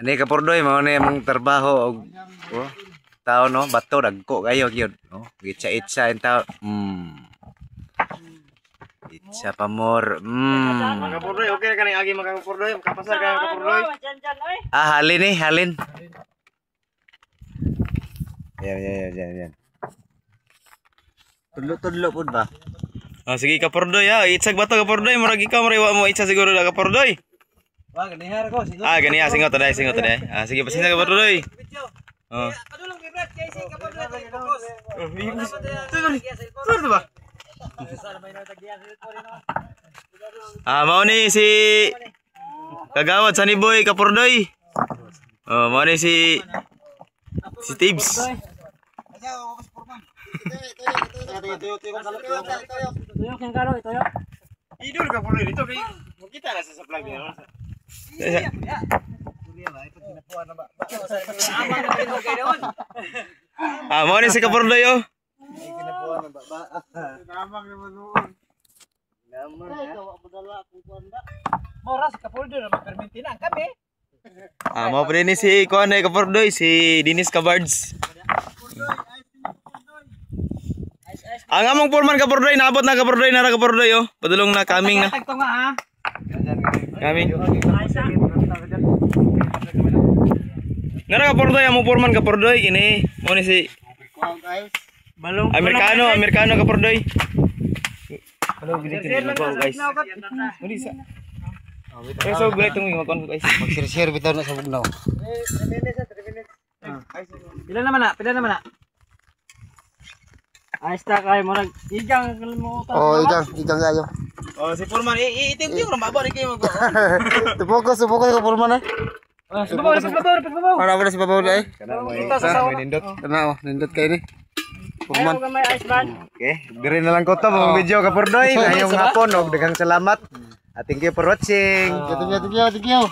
Ani kapurdoy mao ni among trabaho og tao no bato dagko kayo gyud no itsa-itsa en tao. Itsa pa more. Mga kapurdoy, okay na kaning agi mga kapurdoy, kapasar ka kapurdoy. Halin eh, halin. Yan. Tudlo pud ba? Sige kapurdoy ha, itsag bato kapurdoy, murag ikaw mariwa mo itsa siguro na kapurdoy. Wag ganihar ko singot. Ganiya singot taday. Sige pasensya kapurdoy. Padulong gibrat kay si kapurdoy to focus. Tulo ba? Mao ni si Kagawad Sunny Boy kapurdoy. Mao ni si Tibbs. Tuyok yang karo tuyok. Idol kapurdoy dito kay kita na sa vlog niya. Mao ni si kapurdoy oh. Moras kapurdoy na perminti na kami. Mau pa ni si kuan ay kapurdoy si Dinis Cabards. Ang among purman kapurdoy naabot na kapurdoy na ra kapurdoy oh. Padulong na kaming na. Tagto nga ha. Kaming. Ngara kapurdoy among purman kapurdoy kini mo ni si Balong Amerikano kapurdoy. Hello Share lang guys. Muli sa. So gulit tong ngakon guys. Mag-share bitaw na sa bugnaw. 3 minutes. Pila naman na. Ayos ta kay mo igang kalimutan. Oh, igang ayo. Si Purman iting-ting ra mababa ni kay mag. Tupokus ka purman eh. Babaw. Para si babaw ay. Ito sa sawa. Kana nindot kay ni. Purman. Ayaw ka may ice ban. Okay, dire na lang ko to mga video kapurdoy. Ngayong hapon og daghang salamat. Thank you for watching. Thank you.